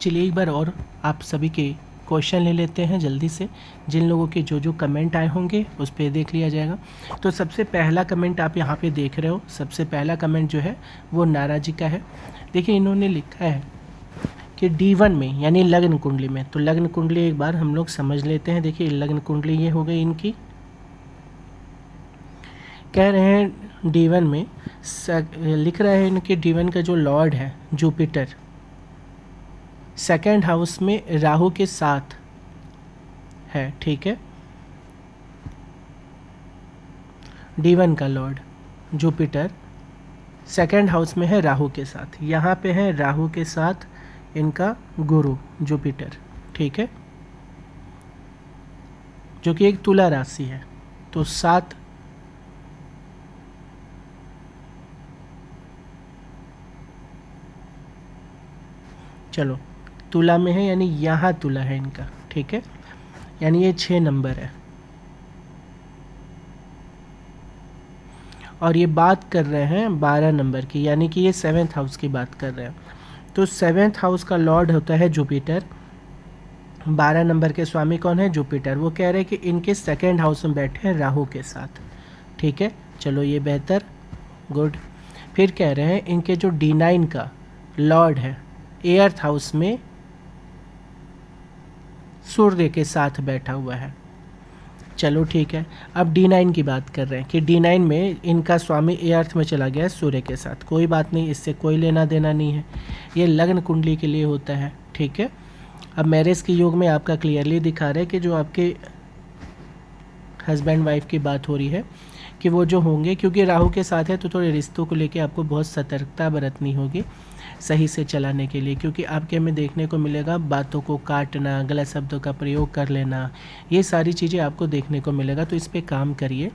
चलिए एक बार और आप सभी के क्वेश्चन ले लेते हैं जल्दी से। जिन लोगों के जो जो कमेंट आए होंगे उस पर देख लिया जाएगा। तो सबसे पहला कमेंट आप यहाँ पे देख रहे हो, सबसे पहला कमेंट जो है वो नारा जी का है। देखिए इन्होंने लिखा है कि D1 में यानी लग्न कुंडली में, तो लग्न कुंडली एक बार हम लोग समझ लेते हैं। देखिए लग्न कुंडली ये हो गई इनकी, कह रहे हैं D1 में लिख रहा है इनके D1 का जो लॉर्ड है जुपिटर सेकेंड हाउस में राहु के साथ है। ठीक है, D1 का लॉर्ड जुपिटर सेकेंड हाउस में है राहु के साथ। यहाँ पे है राहु के साथ इनका गुरु जुपिटर, ठीक है, जो कि एक तुला राशि है। तो 7 चलो तुला में है, यानी यहाँ तुला है इनका, ठीक है, यानी ये 6 नंबर है। और ये बात कर रहे हैं 12 नंबर की, यानी कि ये 7th हाउस की बात कर रहे हैं। तो 7th हाउस का लॉर्ड होता है जुपिटर, 12 नंबर के स्वामी कौन है? जुपिटर। वो कह रहे हैं कि इनके सेकेंड हाउस में बैठे हैं राहु के साथ, ठीक है, चलो ये बेहतर, गुड। फिर कह रहे हैं इनके जो D9 का लॉर्ड है 8th हाउस में सूर्य के साथ बैठा हुआ है। चलो ठीक है, अब D9 की बात कर रहे हैं कि D9 में इनका स्वामी 8th में चला गया है सूर्य के साथ। कोई बात नहीं, इससे कोई लेना देना नहीं है, ये लग्न कुंडली के लिए होता है, ठीक है। अब मैरिज के योग में आपका क्लियरली दिखा रहा है कि जो आपके हस्बैंड वाइफ की बात हो रही है कि वो जो होंगे, क्योंकि राहु के साथ है तो थोड़े रिश्तों को लेके आपको बहुत सतर्कता बरतनी होगी सही से चलाने के लिए, क्योंकि आपके में देखने को मिलेगा बातों को काटना, गलत शब्दों का प्रयोग कर लेना, ये सारी चीज़ें आपको देखने को मिलेगा। तो इस पे काम करिए।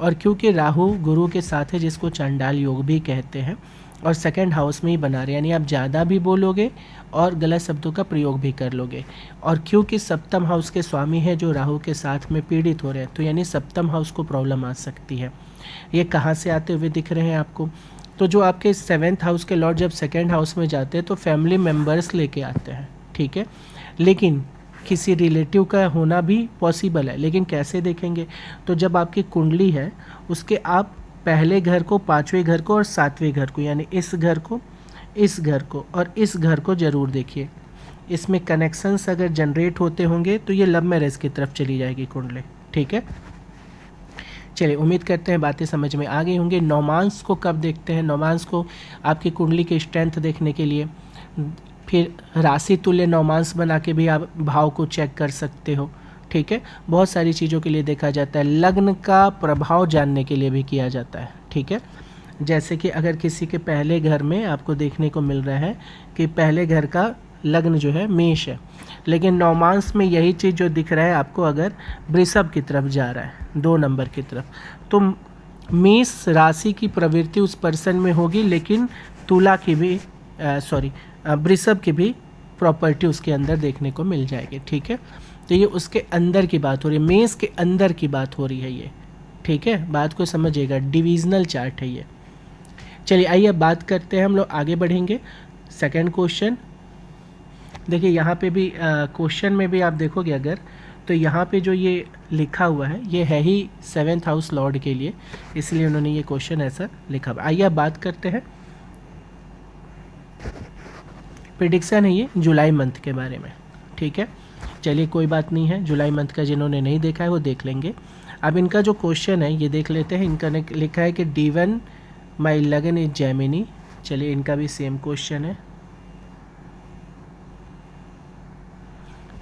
और क्योंकि राहु गुरु के साथ है जिसको चांडाल योग भी कहते हैं, और सेकंड हाउस में ही बना रहे, यानी आप ज़्यादा भी बोलोगे और गलत शब्दों का प्रयोग भी कर लोगे। और क्योंकि सप्तम हाउस के स्वामी है जो राहु के साथ में पीड़ित हो रहे हैं, तो यानी सप्तम हाउस को प्रॉब्लम आ सकती है। ये कहाँ से आते हुए दिख रहे हैं आपको? तो जो आपके 7th हाउस के लॉर्ड जब सेकेंड हाउस में जाते हैं तो फैमिली मेम्बर्स लेके आते हैं, ठीक है, लेकिन किसी रिलेटिव का होना भी पॉसिबल है। लेकिन कैसे देखेंगे? तो जब आपकी कुंडली है उसके आप पहले घर को, 5वें घर को और 7वें घर को, यानी इस घर को, इस घर को और इस घर को ज़रूर देखिए। इसमें कनेक्शंस अगर जनरेट होते होंगे तो ये लव मैरिज की तरफ चली जाएगी कुंडली, ठीक है। चलिए उम्मीद करते हैं बातें समझ में आ गई होंगी। नौमांस को कब देखते हैं? नौमांस को आपकी कुंडली की स्ट्रेंथ देखने के लिए, फिर राशि तुल्य नौमांस बना के भी आप भाव को चेक कर सकते हो, ठीक है। बहुत सारी चीज़ों के लिए देखा जाता है। लग्न का प्रभाव जानने के लिए भी किया जाता है, ठीक है। जैसे कि अगर किसी के पहले घर में आपको देखने को मिल रहा है कि पहले घर का लग्न जो है मेष है, लेकिन नौमांस में यही चीज़ जो दिख रहा है आपको अगर वृषभ की तरफ जा रहा है 2 नंबर की तरफ, तो मेष राशि की प्रवृत्ति उस पर्सन में होगी, लेकिन तुला की भी वृषभ की भी प्रॉपर्टी उसके अंदर देखने को मिल जाएगी, ठीक है। तो ये उसके अंदर की बात हो रही है, मेष के अंदर की बात हो रही है ये, ठीक है। बात को समझिएगा, डिविजनल चार्ट है ये। चलिए आइए अब बात करते हैं, हम लोग आगे बढ़ेंगे। सेकंड क्वेश्चन देखिए, यहाँ पे भी क्वेश्चन में भी आप देखोगे अगर, तो यहाँ पे जो ये लिखा हुआ है ये है ही 7th हाउस लॉर्ड के लिए, इसलिए उन्होंने ये क्वेश्चन ऐसा लिखा हुआ। आइए अब बात करते हैं, प्रिडिक्शन है ये जुलाई मंथ के बारे में, ठीक है। चलिए कोई बात नहीं है, जुलाई मंथ का जिन्होंने नहीं देखा है वो देख लेंगे। अब इनका जो क्वेश्चन है ये देख लेते हैं। इनका ने लिखा है कि D1 माई लगन इज जेमिनी। चलिए इनका भी सेम क्वेश्चन है।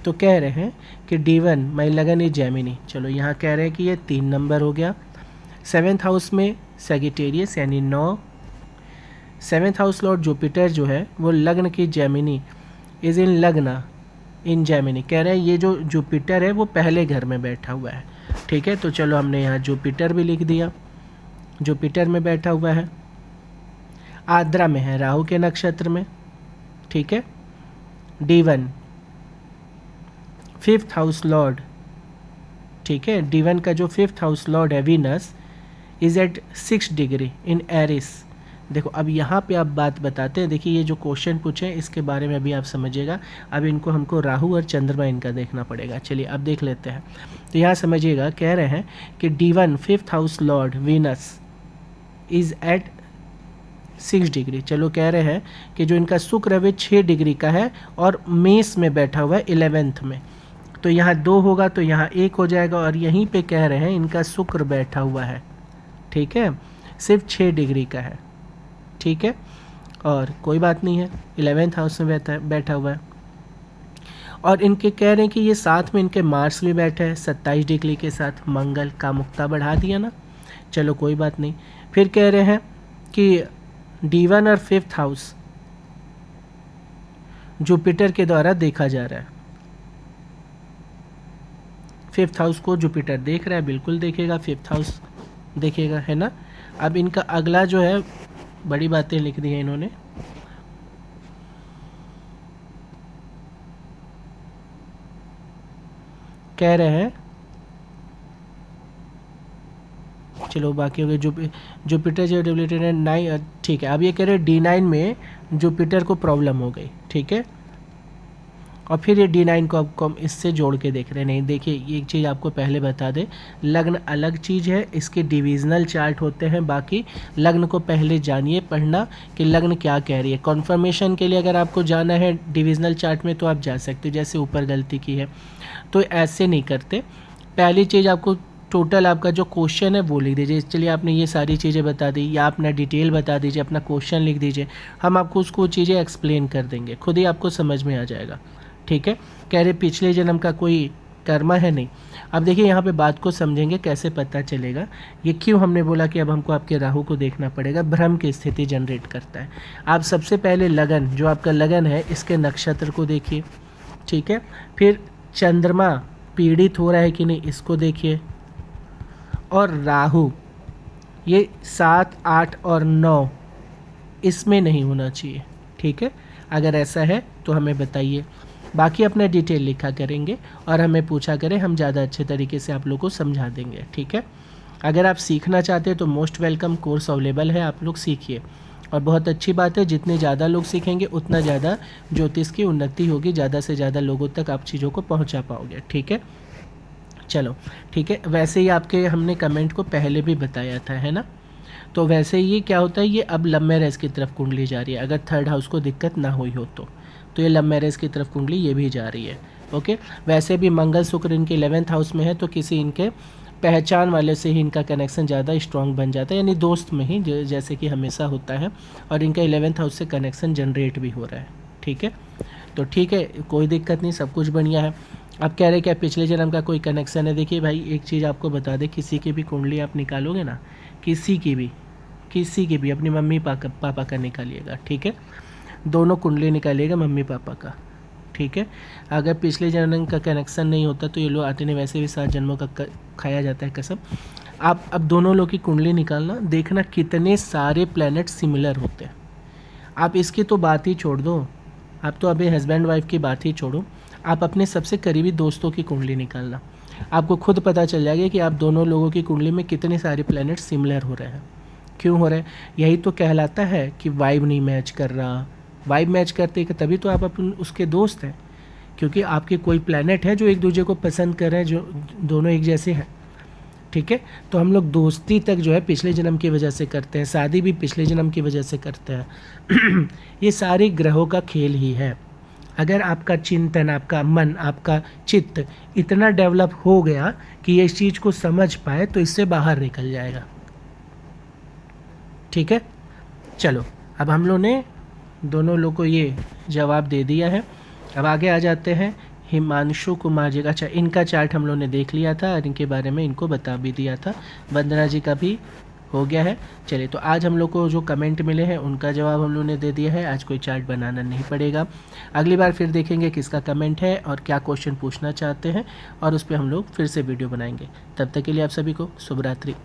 तो कह रहे हैं कि D1 माई लगन इज जेमिनी। चलो यहाँ कह रहे हैं कि ये 3 नंबर हो गया। 7th हाउस में सैगिटेरियस यानी 9। 7th हाउस लॉर्ड जुपिटर जो है वो लग्न की जेमिनी इज इन लग्ना इन जेमिनी। कह रहे हैं ये जो जुपिटर है वो पहले घर में बैठा हुआ है, ठीक है। तो चलो हमने यहाँ जुपिटर भी लिख दिया, जुपिटर में बैठा हुआ है, आद्रा में है राहु के नक्षत्र में, ठीक है। D1 5th हाउस लॉर्ड, ठीक है, D1 का जो 5th हाउस लॉर्ड है Venus is at 6 degree in Aries. देखो अब यहाँ पे आप बात बताते हैं, देखिए ये जो क्वेश्चन पूछे इसके बारे में अभी आप समझिएगा। अब इनको हमको राहु और चंद्रमा इनका देखना पड़ेगा। चलिए अब देख लेते हैं। तो यहाँ समझिएगा, कह रहे हैं कि D1 5th house lord Venus is at 6 degree. चलो कह रहे हैं कि जो इनका शुक्र है वे 6 डिग्री का है और मेष में बैठा हुआ है 11th में। तो यहाँ 2 होगा तो यहाँ 1 हो जाएगा, और यहीं पे कह रहे हैं इनका शुक्र बैठा हुआ है, ठीक है, सिर्फ 6 डिग्री का है, ठीक है, और कोई बात नहीं है, 11th हाउस में बैठा हुआ है। और इनके कह रहे हैं कि ये साथ में इनके मार्स भी बैठे हैं 27 डिग्री के साथ। मंगल का मुक्ता बढ़ा दिया ना, चलो कोई बात नहीं। फिर कह रहे हैं कि D1 और 5th हाउस जुपिटर के द्वारा देखा जा रहा है। 5th हाउस को जुपिटर देख रहा है, बिल्कुल देखेगा, 5th हाउस देखेगा, है ना। अब इनका अगला जो है, बड़ी बातें लिख दी हैं इन्होंने, कह रहे हैं, चलो बाकी हो गए। जुपिटर जो डेवलेटेड है 9, ठीक है। अब ये कह रहे हैं D9 में जुपिटर को प्रॉब्लम हो गई, ठीक है, और फिर ये D9 को आपको हम इससे जोड़ के देख रहे हैं। नहीं देखिए, एक चीज़ आपको पहले बता दें, लग्न अलग चीज़ है, इसके डिविजनल चार्ट होते हैं। बाकी लग्न को पहले जानिए, पढ़ना कि लग्न क्या कह रही है। कॉन्फर्मेशन के लिए अगर आपको जाना है डिविजनल चार्ट में तो आप जा सकते हो, जैसे ऊपर गलती की है, तो ऐसे नहीं करते। पहली चीज़ आपको टोटल आपका जो क्वेश्चन है वो लिख दीजिए। चलिए आपने ये सारी चीज़ें बता दी, या अपना डिटेल बता दीजिए, अपना क्वेश्चन लिख दीजिए, हम आपको उसको चीज़ें एक्सप्लेन कर देंगे, खुद ही आपको समझ में आ जाएगा, ठीक है। कह रहे पिछले जन्म का कोई कर्मा है नहीं। अब देखिए यहाँ पे बात को समझेंगे, कैसे पता चलेगा, ये क्यों हमने बोला कि अब हमको आपके राहु को देखना पड़ेगा, भ्रम की स्थिति जनरेट करता है। आप सबसे पहले लगन, जो आपका लगन है, इसके नक्षत्र को देखिए, ठीक है। फिर चंद्रमा पीड़ित हो रहा है कि नहीं, इसको देखिए, और राहु ये 7, 8 और 9 इसमें नहीं होना चाहिए, ठीक है। अगर ऐसा है तो हमें बताइए, बाकी अपना डिटेल लिखा करेंगे और हमें पूछा करें, हम ज़्यादा अच्छे तरीके से आप लोग को समझा देंगे, ठीक है। अगर आप सीखना चाहते हैं तो मोस्ट वेलकम, कोर्स अवेलेबल है, आप लोग सीखिए। और बहुत अच्छी बात है, जितने ज़्यादा लोग सीखेंगे उतना ज़्यादा ज्योतिष की उन्नति होगी, ज़्यादा से ज़्यादा लोगों तक आप चीज़ों को पहुँचा पाओगे, ठीक है। चलो ठीक है, वैसे ही आपके हमने कमेंट को पहले भी बताया था, है ना। तो वैसे ये क्या होता है, ये अब लव मैरेज की तरफ कुंडली जा रही है। अगर 3rd हाउस को दिक्कत ना हुई हो तो ये लव मैरेज की तरफ कुंडली ये भी जा रही है, ओके। वैसे भी मंगल शुक्र इनके 11th हाउस में है, तो किसी इनके पहचान वाले से ही इनका कनेक्शन ज़्यादा स्ट्रॉन्ग बन जाता है, यानी दोस्त में ही, जैसे कि हमेशा होता है। और इनका 11th हाउस से कनेक्शन जनरेट भी हो रहा है, ठीक है। तो ठीक है, कोई दिक्कत नहीं, सब कुछ बढ़िया है। अब कह रहे क्या पिछले जन्म का कोई कनेक्शन है। देखिए भाई, एक चीज़ आपको बता दें, किसी की भी कुंडली आप निकालोगे ना, किसी की भी अपनी मम्मी पापा का निकालिएगा, ठीक है। दोनों कुंडली निकालिएगा मम्मी पापा का, ठीक है। अगर पिछले जन्म का कनेक्शन नहीं होता तो ये लोग आते नहीं, वैसे भी 7 जन्मों का खाया जाता है कसम। आप अब दोनों लोग की कुंडली निकालना, देखना कितने सारे प्लैनेट सिमिलर होते हैं। आप इसकी तो बात ही छोड़ दो, आप तो अभी हस्बैंड वाइफ की बात ही छोड़ो, आप अपने सबसे करीबी दोस्तों की कुंडली निकालना, आपको खुद पता चल जाएगा कि आप दोनों लोगों की कुंडली में कितने सारे प्लैनेट सिमिलर हो रहे हैं। क्यों हो रहे हैं? यही तो कहलाता है कि वाइब नहीं मैच कर रहा। वाइब मैच करते कि तभी तो आप अपन उसके दोस्त हैं, क्योंकि आपके कोई प्लैनेट है जो एक दूसरे को पसंद कर रहे हैं, जो दोनों एक जैसे हैं, ठीक है। तो हम लोग दोस्ती तक जो है पिछले जन्म की वजह से करते हैं, शादी भी पिछले जन्म की वजह से करते हैं। ये सारे ग्रहों का खेल ही है। अगर आपका चिंतन, आपका मन, आपका चित्त इतना डेवलप हो गया कि ये इस चीज़ को समझ पाए तो इससे बाहर निकल जाएगा, ठीक है। चलो, अब हम लोग ने दोनों लोग को ये जवाब दे दिया है। अब आगे आ जाते हैं हिमांशु कुमार जी का। अच्छा, इनका चार्ट हम लोग ने देख लिया था और इनके बारे में इनको बता भी दिया था। वंदना जी का भी हो गया है। चलिए, तो आज हम लोग को जो कमेंट मिले हैं उनका जवाब हम लोग ने दे दिया है। आज कोई चार्ट बनाना नहीं पड़ेगा। अगली बार फिर देखेंगे किसका कमेंट है और क्या क्वेश्चन पूछना चाहते हैं, और उस पर हम लोग फिर से वीडियो बनाएंगे। तब तक के लिए आप सभी को शुभ रात्रि।